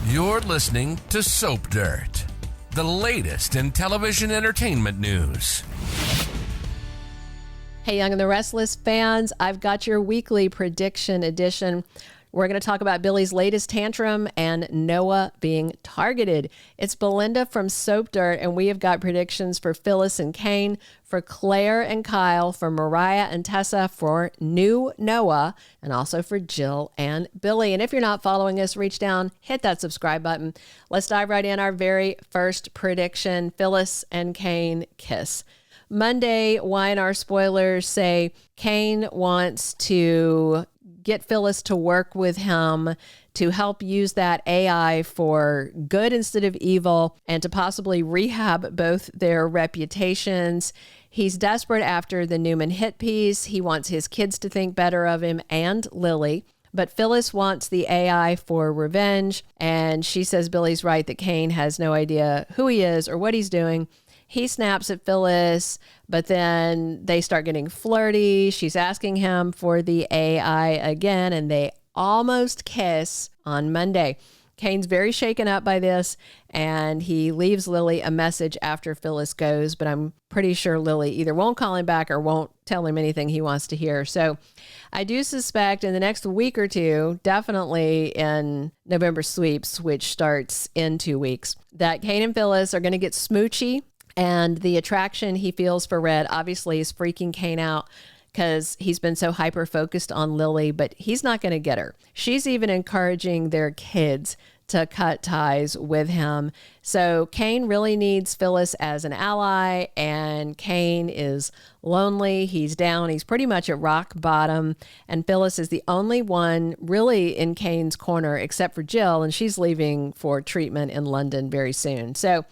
You're listening to Soap Dirt, the latest in television entertainment news. Hey, Young and the Restless fans, I've got your weekly prediction edition. We're going to talk about Billy's latest tantrum and Noah being targeted. It's Belinda from Soap Dirt, and we have got predictions for Phyllis and Kane, for Claire and Kyle, for Mariah and Tessa, for new Noah, and also for Jill and Billy. And if you're not following us, reach down, hit that subscribe button. Let's dive right in. Our very first prediction, Phyllis and Kane kiss. Monday, Y&R spoilers say Kane wants to get Phyllis to work with him to help use that AI for good instead of evil and to possibly rehab both their reputations. He's desperate after the Newman hit piece. He wants his kids to think better of him and Lily. But Phyllis wants the AI for revenge. And she says Billy's right that Kane has no idea who he is or what he's doing. He snaps at Phyllis, but then they start getting flirty. She's asking him for the AI again, and they almost kiss on Monday. Kane's very shaken up by this, and he leaves Lily a message after Phyllis goes, but I'm pretty sure Lily either won't call him back or won't tell him anything he wants to hear. So I do suspect in the next week or two, definitely in November sweeps, which starts in 2 weeks, that Kane and Phyllis are going to get smoochy. And the attraction he feels for Red obviously is freaking Kane out because he's been so hyper-focused on Lily, but he's not going to get her. She's even encouraging their kids to cut ties with him. So Kane really needs Phyllis as an ally, and Kane is lonely. He's down. He's pretty much at rock bottom, and Phyllis is the only one really in Kane's corner except for Jill, and she's leaving for treatment in London very soon. So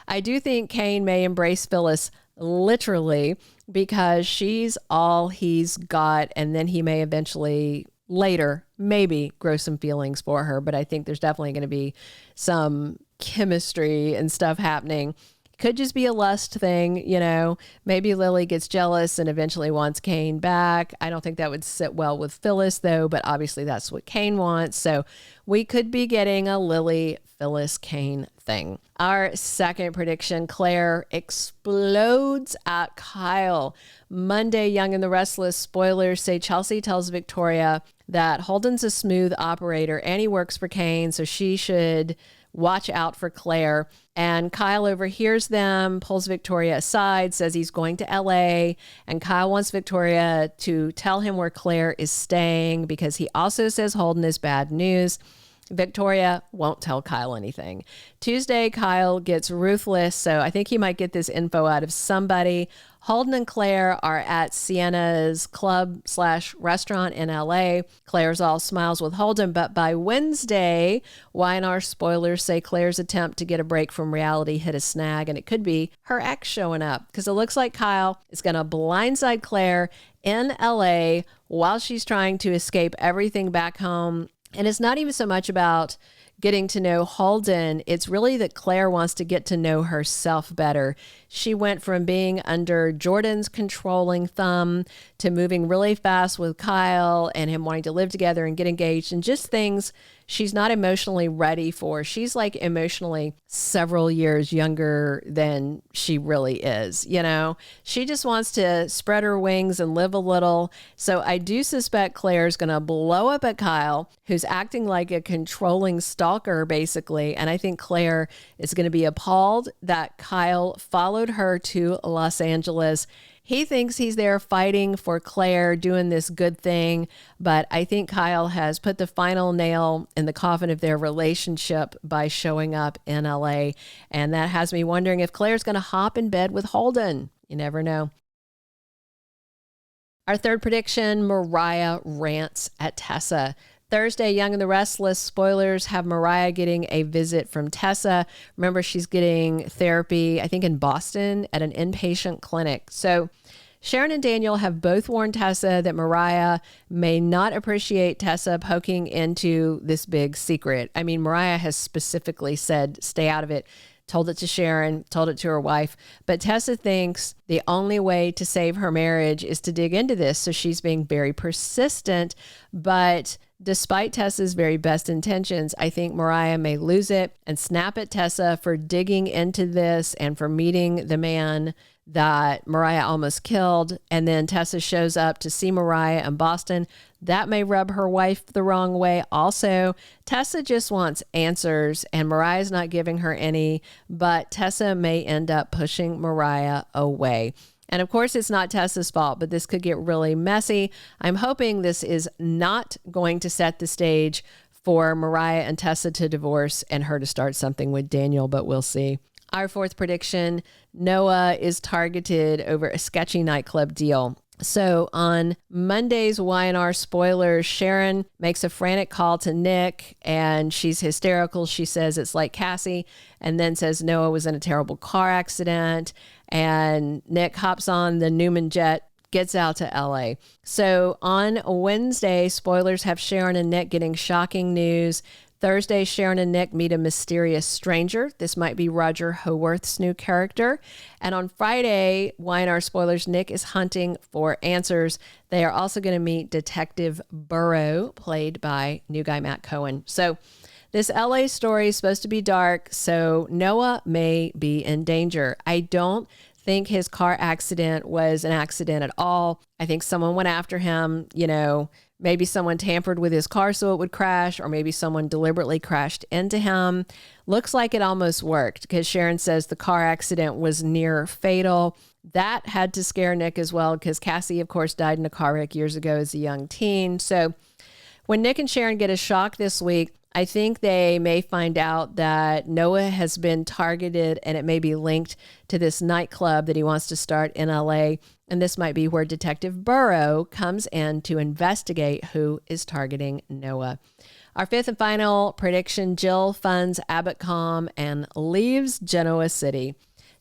I do think Kane may embrace Phyllis literally because she's all he's got, and then he may eventually later maybe grow some feelings for her, but I think there's definitely going to be some chemistry and stuff happening. Could just be a lust thing, you know. Maybe Lily gets jealous and eventually wants Kane back. I don't think that would sit well with Phyllis, though, but obviously that's what Kane wants. So we could be getting a Lily, Phyllis, Kane thing. Our second prediction, Claire explodes at Kyle. Monday, Young and the Restless spoilers say Chelsea tells Victoria that Holden's a smooth operator and he works for Kane, so she should watch out for Claire. And Kyle overhears them, pulls Victoria aside, says he's going to LA. And Kyle wants Victoria to tell him where Claire is staying because he also says Holden is bad news. Victoria won't tell Kyle anything. Tuesday, Kyle gets ruthless, so I think he might get this info out of somebody. Holden and Claire are at Sienna's club/restaurant in LA. Claire's all smiles with Holden, but by Wednesday, Y&R spoilers say Claire's attempt to get a break from reality hit a snag, and it could be her ex showing up because it looks like Kyle is going to blindside Claire in LA while she's trying to escape everything back home. And it's not even so much about getting to know Holden. It's really that Claire wants to get to know herself better. She went from being under Jordan's controlling thumb to moving really fast with Kyle and him wanting to live together and get engaged and just things she's not emotionally ready for. She's like emotionally several years younger than she really is, you know? She just wants to spread her wings and live a little. So I do suspect Claire's going to blow up at Kyle, who's acting like a controlling stalker, basically. And I think Claire is going to be appalled that Kyle followed her to Los Angeles. He thinks he's there fighting for Claire, doing this good thing, but I think Kyle has put the final nail in the coffin of their relationship by showing up in LA, and that has me wondering if Claire's going to hop in bed with Holden. You never know. Our third prediction, Mariah rants at Tessa. Thursday, Young and the Restless spoilers have Mariah getting a visit from Tessa. Remember, she's getting therapy, I think in Boston at an inpatient clinic. So Sharon and Daniel have both warned Tessa that Mariah may not appreciate Tessa poking into this big secret. I mean, Mariah has specifically said, stay out of it. told it to Sharon, told it to her wife. But Tessa thinks the only way to save her marriage is to dig into this. So she's being very persistent. But despite Tessa's very best intentions, I think Mariah may lose it and snap at Tessa for digging into this and for meeting the man that Mariah almost killed. And then Tessa shows up to see Mariah in Boston. That may rub her wife the wrong way. Also, Tessa just wants answers and Mariah's not giving her any, but Tessa may end up pushing Mariah away. And of course, it's not Tessa's fault, but this could get really messy. I'm hoping this is not going to set the stage for Mariah and Tessa to divorce and her to start something with Daniel, but we'll see. Our fourth prediction, Noah is targeted over a sketchy nightclub deal. So on Monday's Y&R spoilers, Sharon makes a frantic call to Nick and she's hysterical. She says it's like Cassie and then says Noah was in a terrible car accident. And Nick hops on the Newman jet, gets out to LA. So on Wednesday, spoilers have Sharon and Nick getting shocking news. Thursday, Sharon and Nick meet a mysterious stranger. This might be Roger Howarth's new character. And on Friday, Y&R spoilers, Nick is hunting for answers. They are also going to meet Detective Burrow, played by new guy Matt Cohen. So this LA story is supposed to be dark, so Noah may be in danger. I don't think his car accident was an accident at all. I think someone went after him, maybe someone tampered with his car so it would crash, or maybe someone deliberately crashed into him. Looks like it almost worked because Sharon says the car accident was near fatal. That had to scare Nick as well because Cassie, of course, died in a car wreck years ago as a young teen. So when Nick and Sharon get a shock this week, I think they may find out that Noah has been targeted and it may be linked to this nightclub that he wants to start in LA. And this might be where Detective Burrow comes in to investigate who is targeting Noah. Our fifth and final prediction, Jill funds Abbott.com and leaves Genoa City.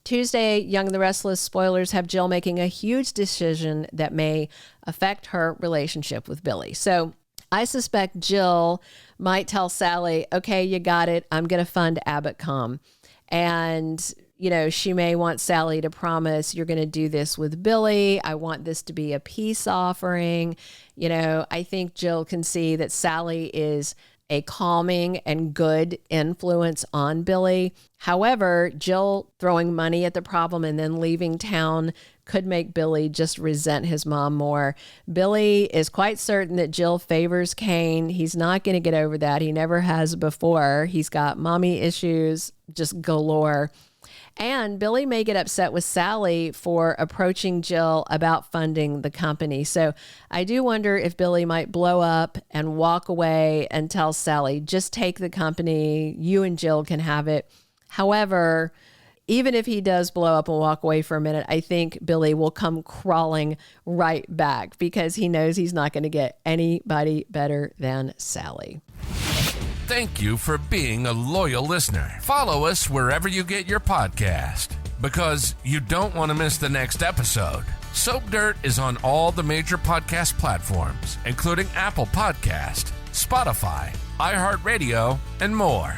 Tuesday, Young and the Restless spoilers have Jill making a huge decision that may affect her relationship with Billy. So I suspect Jill might tell Sally, okay, you got it. I'm going to fund Abbott.com. And, she may want Sally to promise you're going to do this with Billy. I want this to be a peace offering. I think Jill can see that Sally is a calming and good influence on Billy. However, Jill throwing money at the problem and then leaving town could make Billy just resent his mom more. Billy is quite certain that Jill favors Cane. He's not going to get over that. He never has before. He's got mommy issues just galore. And Billy may get upset with Sally for approaching Jill about funding the company. So I do wonder if Billy might blow up and walk away and tell Sally, just take the company. You and Jill can have it. However, even if he does blow up and walk away for a minute, I think Billy will come crawling right back because he knows he's not going to get anybody better than Sally. Thank you for being a loyal listener. Follow us wherever you get your podcast because you don't want to miss the next episode. Soap Dirt is on all the major podcast platforms, including Apple Podcast, Spotify, iHeartRadio, and more.